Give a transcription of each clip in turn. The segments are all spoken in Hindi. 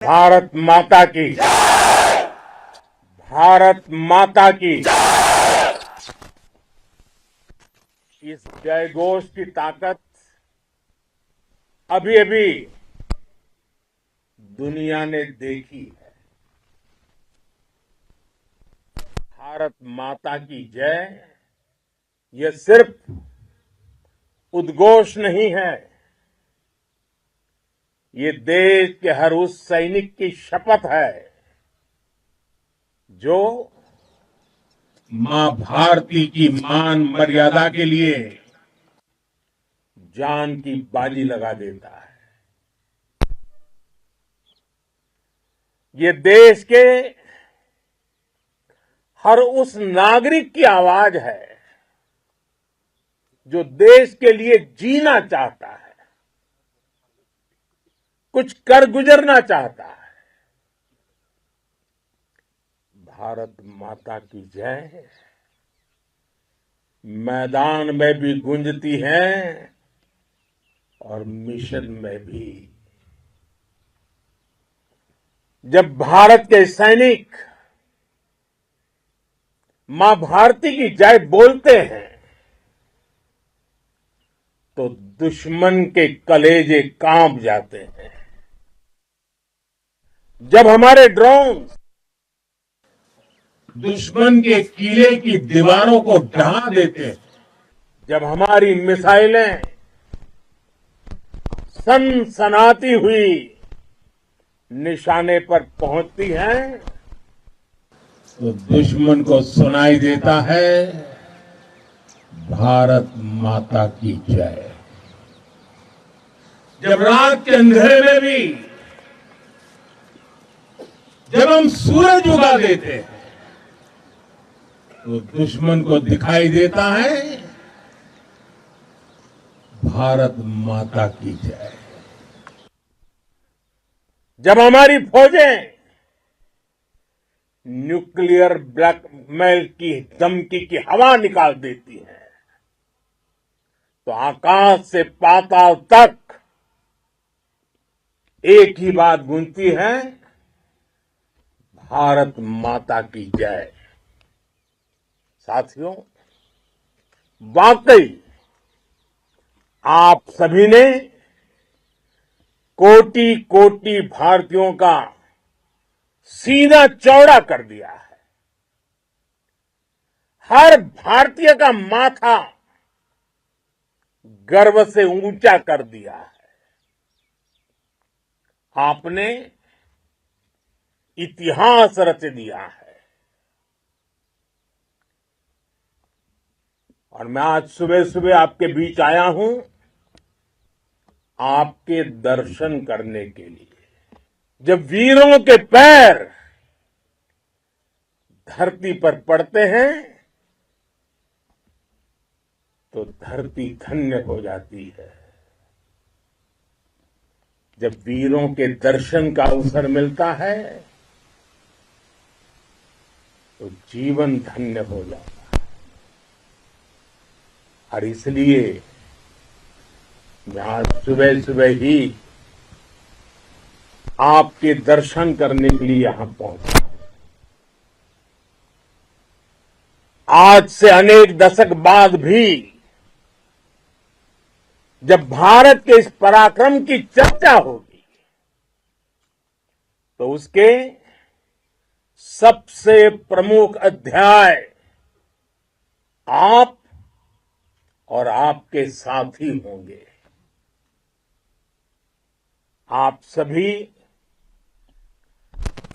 भारत माता की, भारत माता की। इस जयघोष की ताकत अभी अभी दुनिया ने देखी है। भारत माता की जय ये सिर्फ उद्घोष नहीं है, ये देश के हर उस सैनिक की शपथ है जो मां भारती की मान मर्यादा के लिए जान की बाजी लगा देता है। ये देश के हर उस नागरिक की आवाज है जो देश के लिए जीना चाहता है, कुछ कर गुजरना चाहता है। भारत माता की जय मैदान में भी गूंजती है और मिशन में भी। जब भारत के सैनिक मां भारती की जय बोलते हैं तो दुश्मन के कलेजे कांप जाते हैं। जब हमारे ड्रोन दुश्मन के किले की दीवारों को ढहा देते हैं, जब हमारी मिसाइलें सनसनाती हुई निशाने पर पहुंचती हैं तो दुश्मन को सुनाई देता है भारत माता की जय। जब रात के अंधेरे में भी जब हम सूरज उगा देते हैं तो दुश्मन को दिखाई देता है भारत माता की जय। जब हमारी फौजें न्यूक्लियर ब्लैकमेल की धमकी की हवा निकाल देती हैं तो आकाश से पाताल तक एक ही बात गूंजती है, भारत माता की जय। साथियों, वाकई आप सभी ने कोटि कोटि भारतीयों का सीना चौड़ा कर दिया है। हर भारतीय का माथा गर्व से ऊंचा कर दिया है। आपने इतिहास रच दिया है। और मैं आज सुबह सुबह आपके बीच आया हूं आपके दर्शन करने के लिए। जब वीरों के पैर धरती पर पड़ते हैं तो धरती धन्य हो जाती है। जब वीरों के दर्शन का अवसर मिलता है तो जीवन धन्य हो जाता है। और इसलिए मैं आज सुबह सुबह ही आपके दर्शन करने के लिए यहां पहुंचा। आज से अनेक दशक बाद भी जब भारत के इस पराक्रम की चर्चा होगी तो उसके सबसे प्रमुख अध्याय आप और आपके साथी होंगे। आप सभी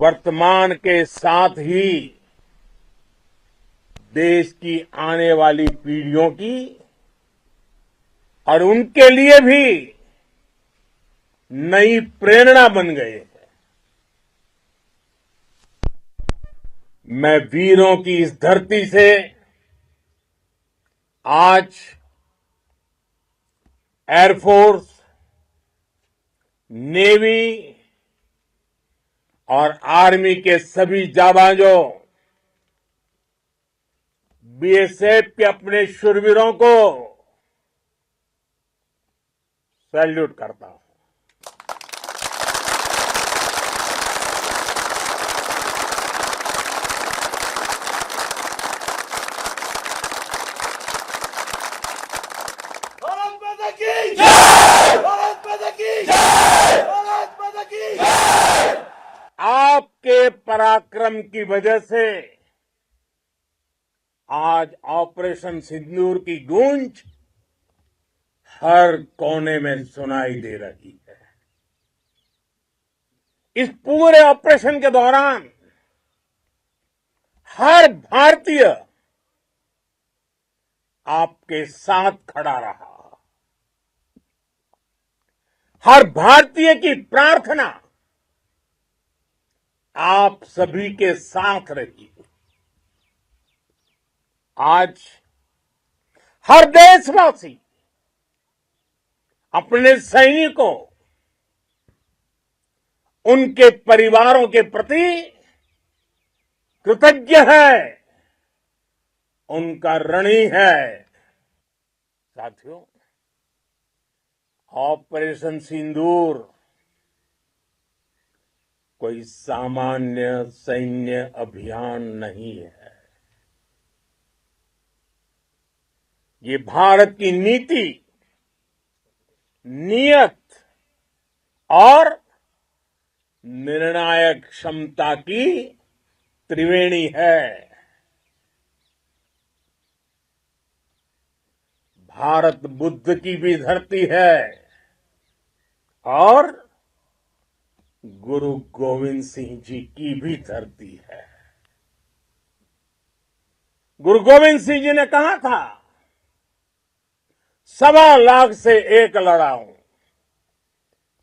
वर्तमान के साथ ही देश की आने वाली पीढ़ियों की और उनके लिए भी नई प्रेरणा बन गए हैं। मैं वीरों की इस धरती से आज एयरफोर्स, नेवी और आर्मी के सभी जाबाजों, बीएसएफ के अपने शूरवीरों को सैल्यूट करता हूं। पराक्रम की वजह से आज ऑपरेशन सिंदूर की गूंज हर कोने में सुनाई दे रही है। इस पूरे ऑपरेशन के दौरान हर भारतीय आपके साथ खड़ा रहा। हर भारतीय की प्रार्थना आप सभी के साथ रही। आज हर देशवासी अपने सैनिकों, उनके परिवारों के प्रति कृतज्ञ है, उनका ऋणी है। साथियों, ऑपरेशन सिंदूर कोई सामान्य सैन्य अभियान नहीं है। ये भारत की नीति, नियत और निर्णायक क्षमता की त्रिवेणी है। भारत बुद्ध की भी धरती है और गुरु गोविंद सिंह जी की भी धरती है। गुरु गोविंद सिंह जी ने कहा था, 1.25 लाख से एक लड़ाऊं,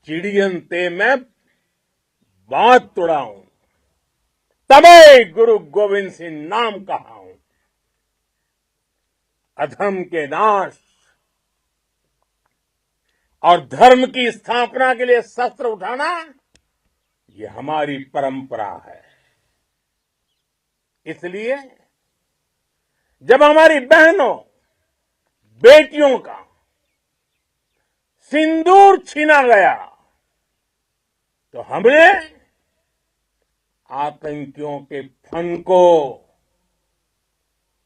चिड़ियन ते मैं बात तुड़ाऊं, तबे गुरु गोविंद सिंह नाम कहाऊं। अधर्म के नाश और धर्म की स्थापना के लिए शस्त्र उठाना, ये हमारी परंपरा है। इसलिए जब हमारी बहनों, बेटियों का सिंदूर छीना गया, तो हमने आतंकियों के फन को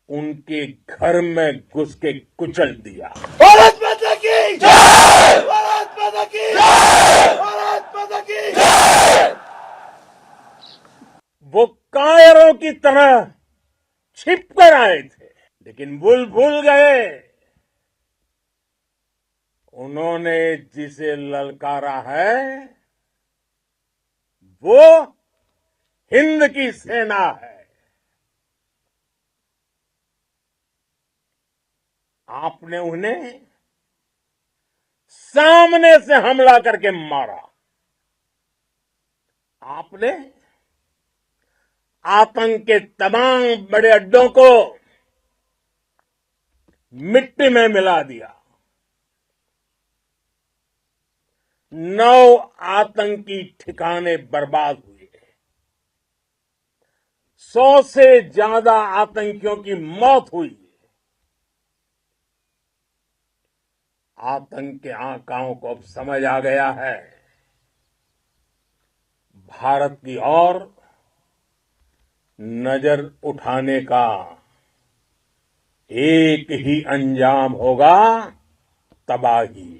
उनके घर में घुस के कुचल दिया। भारत माता की जय! भारत माता की जय! भारत माता की जय! वो कायरों की तरह छिप कर आए थे, लेकिन भूल गए उन्होंने जिसे ललकारा है वो हिंद की सेना है। आपने उन्हें सामने से हमला करके मारा। आपने आतंक के तमाम बड़े अड्डों को मिट्टी में मिला दिया। 9 आतंकी ठिकाने बर्बाद हुए। 100 से ज्यादा आतंकियों की मौत हुई। आतंक के आकाओं को अब समझ आ गया है, भारत की ओर नजर उठाने का एक ही अंजाम होगा, तबाही।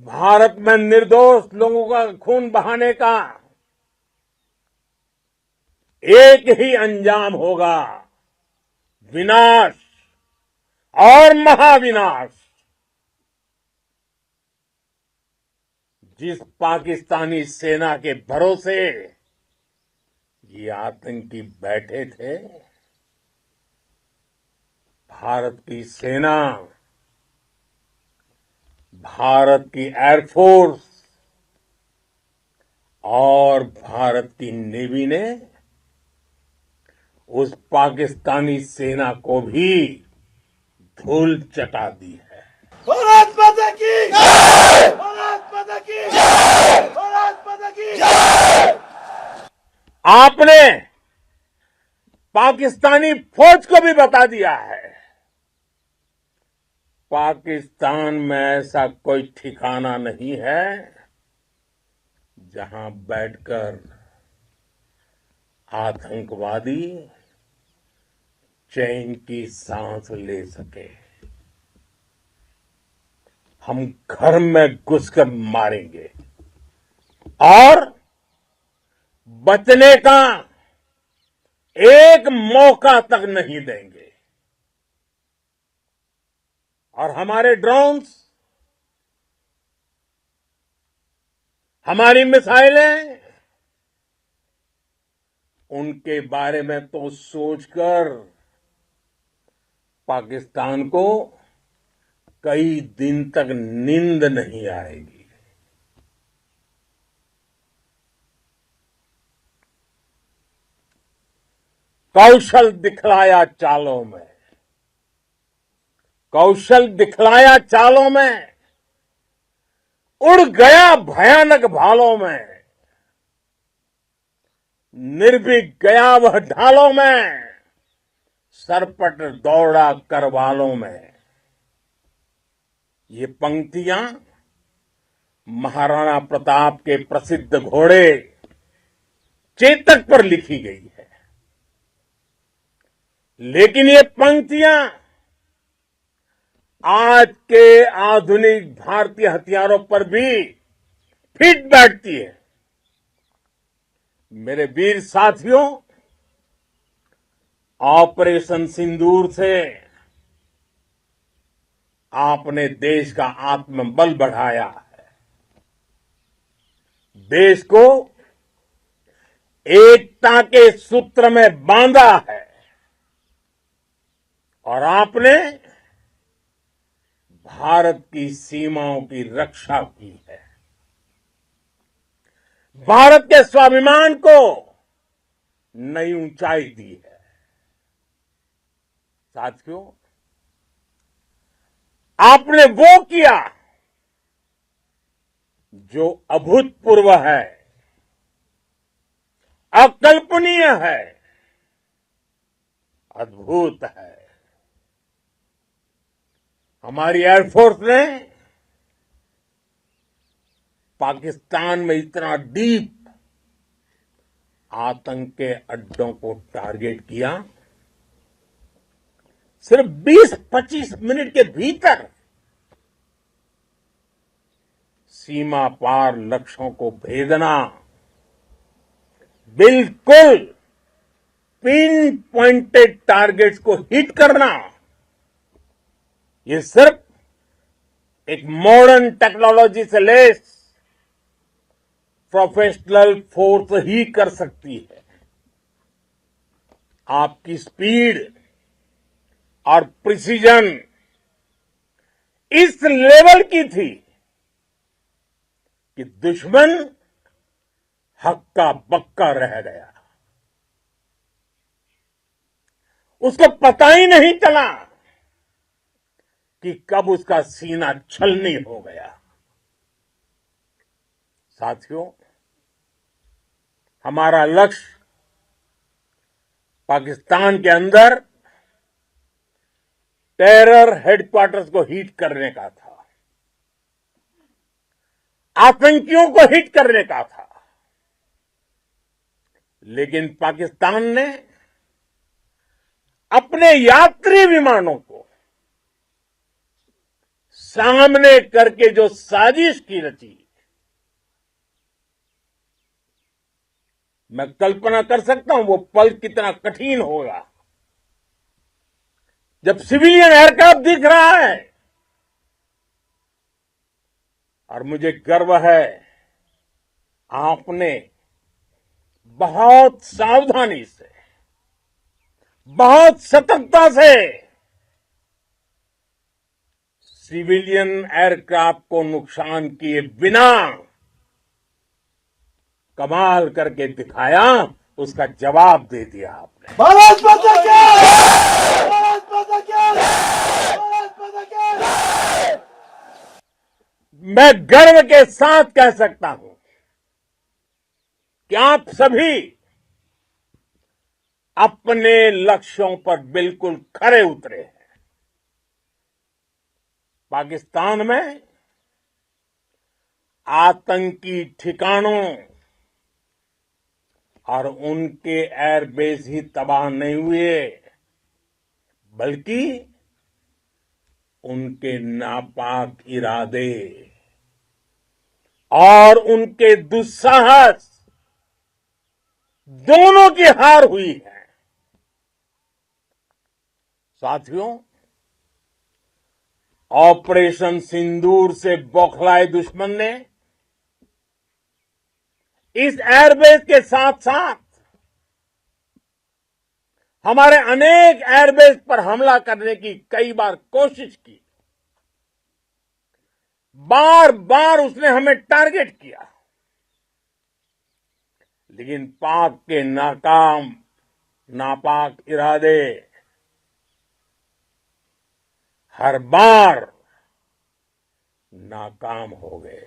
भारत में निर्दोष लोगों का खून बहाने का एक ही अंजाम होगा, विनाश और महाविनाश। जिस पाकिस्तानी सेना के भरोसे ये आतंकी बैठे थे, भारत की सेना, भारत की एयरफोर्स और भारत की नेवी ने उस पाकिस्तानी सेना को भी धूल चटा दी है। भारत माता की जय! भारत माता की जय! भारत माता की जय! आपने पाकिस्तानी फौज को भी बता दिया है, पाकिस्तान में ऐसा कोई ठिकाना नहीं है जहां बैठकर आतंकवादी चैन की सांस ले सके। हम घर में घुसकर मारेंगे और बचने का एक मौका तक नहीं देंगे। और हमारे ड्रोन्स, हमारी मिसाइलें, उनके बारे में तो सोचकर पाकिस्तान को कई दिन तक नींद नहीं आएगी। कौशल दिखलाया चालों में, कौशल दिखलाया चालों में, उड़ गया भयानक भालों में, निर्भीक गया वह ढालों में, सरपट दौड़ा करवालों में। ये पंक्तियां महाराणा प्रताप के प्रसिद्ध घोड़े चेतक पर लिखी गई है। लेकिन ये पंक्तियां आज के आधुनिक भारतीय हथियारों पर भी फिट बैठती है। मेरे वीर साथियों, ऑपरेशन सिंदूर से आपने देश का आत्मबल बढ़ाया है, देश को एकता के सूत्र में बांधा है और आपने भारत की सीमाओं की रक्षा की है। भारत के स्वाभिमान को नई ऊंचाई दी है। साथियों, आपने वो किया जो अभूतपूर्व है, अकल्पनीय है, अद्भुत है। हमारी एयरफोर्स ने पाकिस्तान में इतना डीप आतंक के अड्डों को टारगेट किया, सिर्फ 20-25 मिनट के भीतर सीमा पार लक्ष्यों को भेदना, बिल्कुल पिन पॉइंटेड टारगेट्स को हिट करना, ये सिर्फ एक मॉडर्न टेक्नोलॉजी से लेस प्रोफेशनल फोर्स ही कर सकती है। आपकी स्पीड और प्रिसीजन इस लेवल की थी कि दुश्मन हक्का बक्का रह गया। उसको पता ही नहीं चला कि कब उसका सीना छलनी हो गया। साथियों, हमारा लक्ष्य पाकिस्तान के अंदर टेरर हेडक्वार्टर्स को हिट करने का था, आतंकियों को हिट करने का था। लेकिन पाकिस्तान ने अपने यात्री विमानों को सामने करके जो साजिश की रची, मैं कल्पना कर सकता हूं वो पल कितना कठिन होगा जब सिविलियन एयरक्राफ्ट दिख रहा है। और मुझे गर्व है, आपने बहुत सावधानी से, बहुत सतर्कता से सिविलियन एयरक्राफ्ट को नुकसान किए बिना कमाल करके दिखाया, उसका जवाब दे दिया आपने। भारत माता की जय! भारत माता की जय! भारत माता की जय! मैं गर्व के साथ कह सकता हूं कि आप सभी अपने लक्ष्यों पर बिल्कुल खरे उतरे हैं। पाकिस्तान में आतंकी ठिकानों और उनके एयरबेस ही तबाह नहीं हुए, बल्कि उनके नापाक इरादे और उनके दुस्साहस दोनों की हार हुई है। साथियों, ऑपरेशन सिंदूर से बौखलाए दुश्मन ने इस एयरबेस के साथ साथ हमारे अनेक एयरबेस पर हमला करने की कई बार कोशिश की। बार बार उसने हमें टारगेट किया, लेकिन पाक के नापाक इरादे हर बार नाकाम हो गए।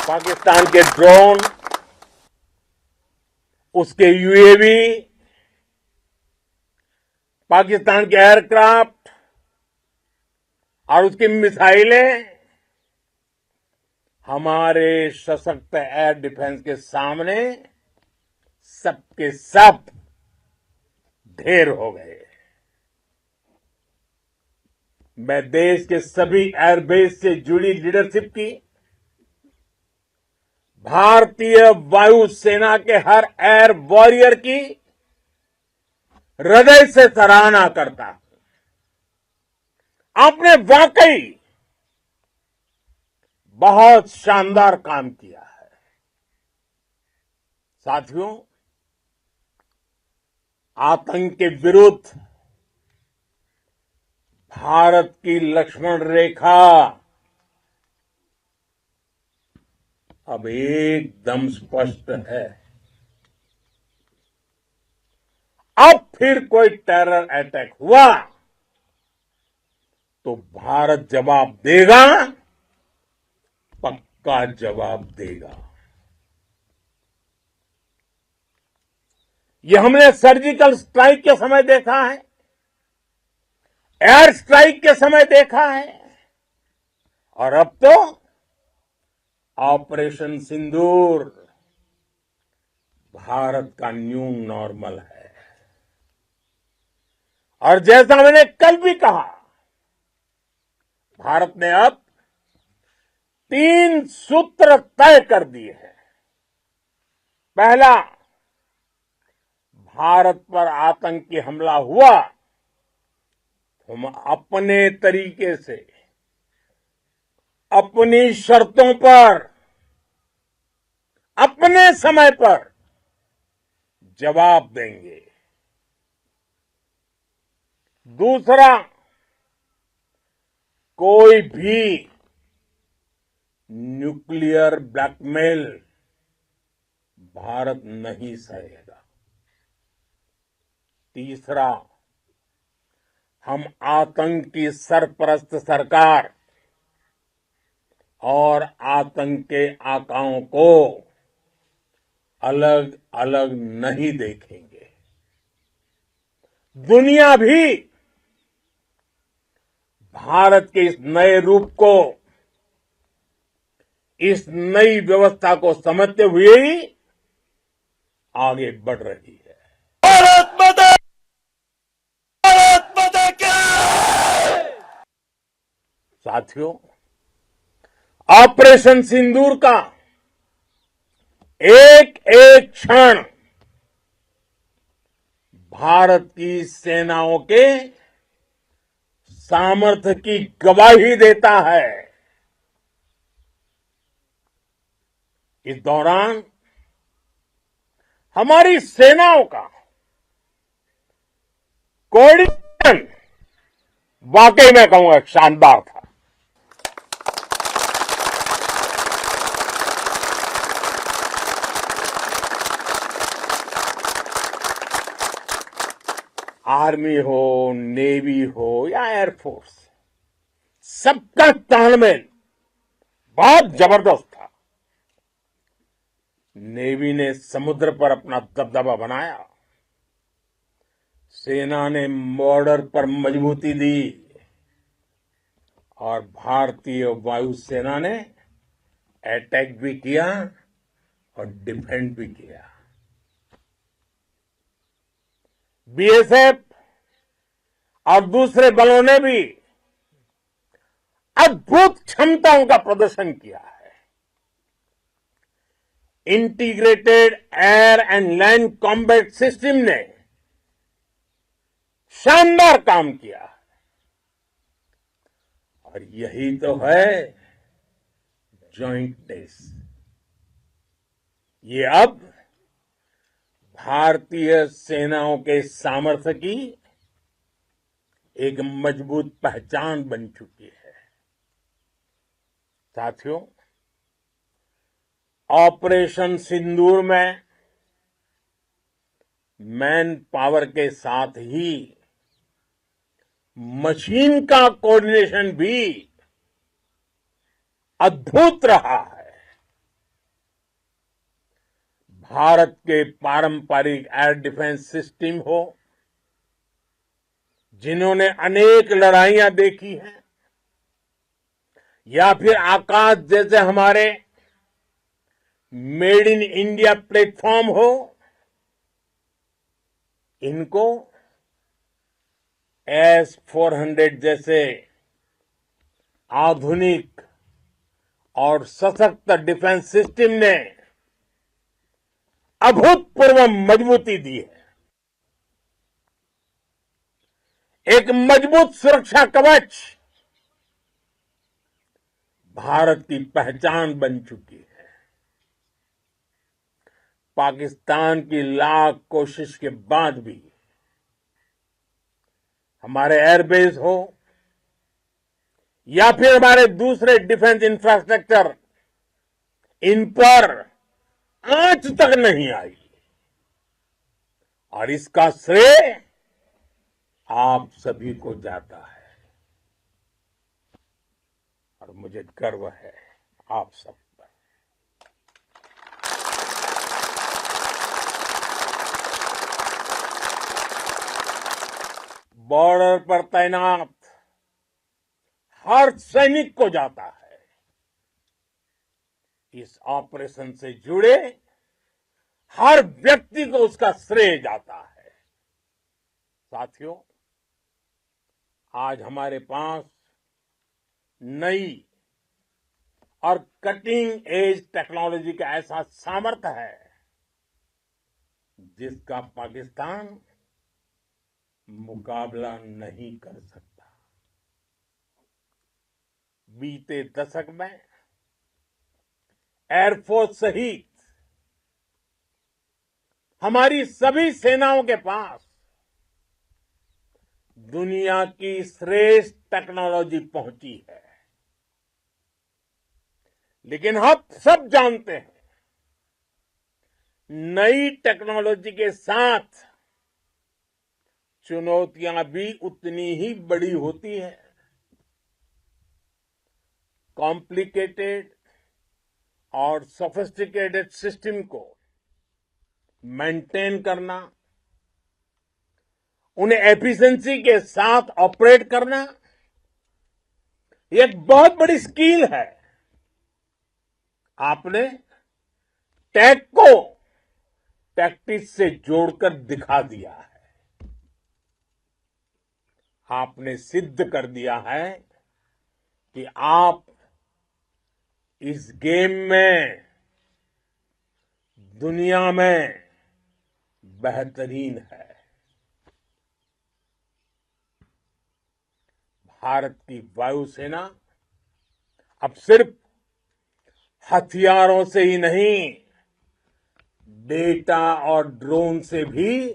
पाकिस्तान के ड्रोन, उसके यूएवी, पाकिस्तान के एयरक्राफ्ट और उसकी मिसाइलें हमारे सशक्त एयर डिफेंस के सामने सबके सब ढेर हो गए। मैं देश के सभी एयरबेस से जुड़ी लीडरशिप की, भारतीय वायुसेना के हर एयर वॉरियर की हृदय से सराहना करता हूं। आपने वाकई बहुत शानदार काम किया है। साथियों, आतंक के विरुद्ध भारत की लक्ष्मण रेखा अब एकदम स्पष्ट है। अब फिर कोई टेरर अटैक हुआ तो भारत जवाब देगा, पक्का जवाब देगा। ये हमने सर्जिकल स्ट्राइक के समय देखा है, एयर स्ट्राइक के समय देखा है, और अब तो ऑपरेशन सिंदूर भारत का न्यू नॉर्मल है। और जैसा मैंने कल भी कहा, भारत ने अब 3 सूत्र तय कर दिए हैं। पहला, भारत पर आतंकी हमला हुआ, हम अपने तरीके से, अपनी शर्तों पर, अपने समय पर जवाब देंगे। दूसरा, कोई भी न्यूक्लियर ब्लैकमेल भारत नहीं सहेगा। तीसरा, हम आतंक की सरपरस्त सरकार और आतंक के आकाओं को अलग अलग नहीं देखेंगे। दुनिया भी भारत के इस नए रूप को, इस नई व्यवस्था को समझते हुए ही आगे बढ़ रही है। भारत माता की साथियों, ऑपरेशन सिंदूर का एक एक क्षण भारत की सेनाओं के सामर्थ्य की गवाही देता है। इस दौरान हमारी सेनाओं का कोऑर्डिनेशन वाकई में कहूंगा शानदार था। आर्मी हो, नेवी हो या एयरफोर्स, सबका तालमेल बहुत जबरदस्त था। नेवी ने समुद्र पर अपना दबदबा बनाया, सेना ने बॉर्डर पर मजबूती दी और भारतीय वायुसेना ने अटैक भी किया और डिफेंड भी किया। बीएसएफ और दूसरे बलों ने भी अद्भुत क्षमताओं का प्रदर्शन किया है। Integrated air and land combat system ने शानदार काम किया है। और यही तो है जॉइंटनेस। ये अब भारतीय सेनाओं के सामर्थ्य की एक मजबूत पहचान बन चुकी है। साथियों, ऑपरेशन सिंदूर में मैन पावर के साथ ही मशीन का कोऑर्डिनेशन भी अद्भुत रहा है। भारत के पारंपरिक एयर डिफेंस सिस्टम हो, जिन्होंने अनेक लड़ाइयां देखी हैं, या फिर आकाश जैसे हमारे मेड इन इंडिया प्लेटफॉर्म हो, इनको S-400 जैसे आधुनिक और सशक्त डिफेंस सिस्टम ने अभूतपूर्व मजबूती दी है। एक मजबूत सुरक्षा कवच भारत की पहचान बन चुकी है। पाकिस्तान की लाख कोशिश के बाद भी हमारे एयरबेस हो या फिर हमारे दूसरे डिफेंस इंफ्रास्ट्रक्चर, इन पर आंच तक नहीं आई। और इसका श्रेय आप सभी को जाता है। और मुझे गर्व है आप सब पर। बॉर्डर पर तैनात हर सैनिक को जाता है। इस ऑपरेशन से जुड़े हर व्यक्ति को उसका श्रेय जाता है। साथियों, आज हमारे पास नई और कटिंग एज टेक्नोलॉजी का ऐसा सामर्थ्य है जिसका पाकिस्तान मुकाबला नहीं कर सकता। बीते दशक में एयरफोर्स सहित हमारी सभी सेनाओं के पास दुनिया की श्रेष्ठ टेक्नोलॉजी पहुंची है। लेकिन हम सब जानते हैं, नई टेक्नोलॉजी के साथ चुनौतियां भी उतनी ही बड़ी होती हैं। कॉम्प्लिकेटेड और सोफिस्टिकेटेड सिस्टम को मेंटेन करना, उन्हें एफिशिएंसी के साथ ऑपरेट करना, एक बहुत बड़ी स्किल है। आपने टेक को टैक्टिक्स से जोड़कर दिखा दिया है। आपने सिद्ध कर दिया है कि आप इस गेम में दुनिया में बेहतरीन है। भारत की वायुसेना अब सिर्फ हथियारों से ही नहीं, डेटा और ड्रोन से भी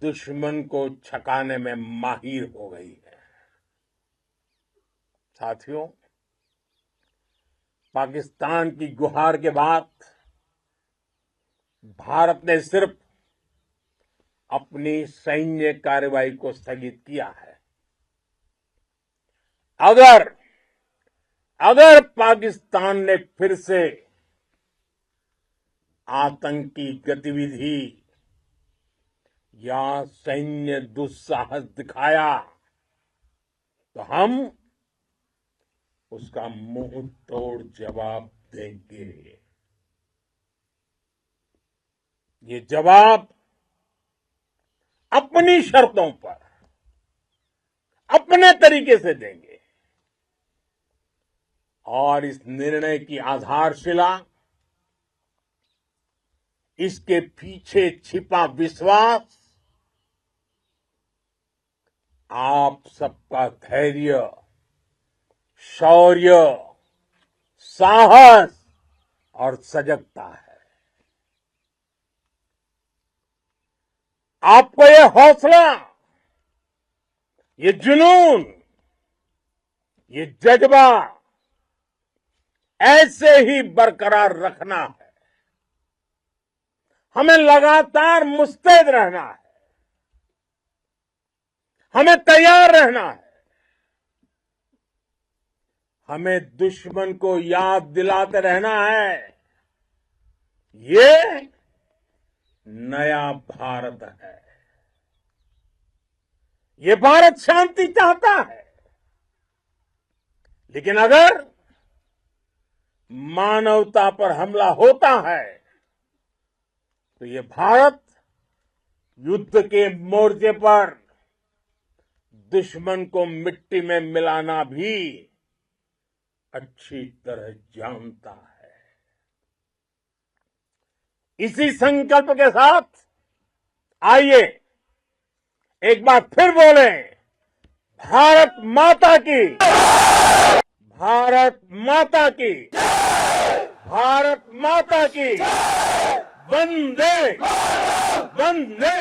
दुश्मन को छकाने में माहिर हो गई है। साथियों, पाकिस्तान की गुहार के बाद भारत ने सिर्फ अपनी सैन्य कार्रवाई को स्थगित किया है। अगर पाकिस्तान ने फिर से आतंकी गतिविधि या सैन्य दुस्साहस दिखाया तो हम उसका मुंह तोड़ जवाब देंगे। ये जवाब अपनी शर्तों पर अपने तरीके से देंगे और इस निर्णय की आधारशिला इसके पीछे छिपा विश्वास आप सबका धैर्य, शौर्य, साहस और सजगता है। आपको ये हौसला, ये जुनून, ये जज्बा ऐसे ही बरकरार रखना है। हमें लगातार मुस्तैद रहना है, हमें तैयार रहना है। हमें दुश्मन को याद दिलाते रहना है, ये नया भारत है। ये भारत शांति चाहता है, लेकिन अगर मानवता पर हमला होता है तो ये भारत युद्ध के मोर्चे पर दुश्मन को मिट्टी में मिलाना भी अच्छी तरह जानता है। इसी संकल्प के साथ आइए एक बार फिर बोलें, भारत माता की, भारत माता की, भारत माता की, वंदे वंदे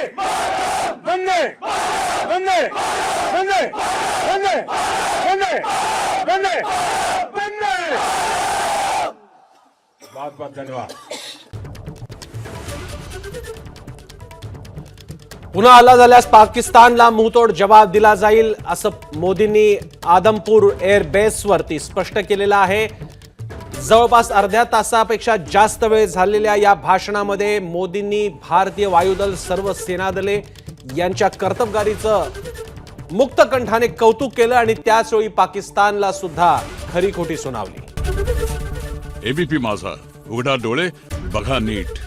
वंदे वंदे वंदे वंदे वंदे वंदे वंदे। बहुत बहुत धन्यवाद। पुन्हा हल्ला झाल्यास पाकिस्तानला मुंहतोड जवाब दिला जाईल असं मोदींनी आदमपूर एअर बेसवरती स्पष्ट केलेलं आहे। जवळपास अर्ध्या तासापेक्षा जास्त वेळ झालेल्या या भाषणामध्ये मोदींनी भारतीय वायुदल, सर्व सेनादले यांच्या कर्तबगारीचं मुक्त कंठाने कौतुक केलं आणि त्याच वेळी पाकिस्तानला सुद्धा खरी खोटी सुनावली। एबीपी माझा, उघडा डोळे बघा नीट।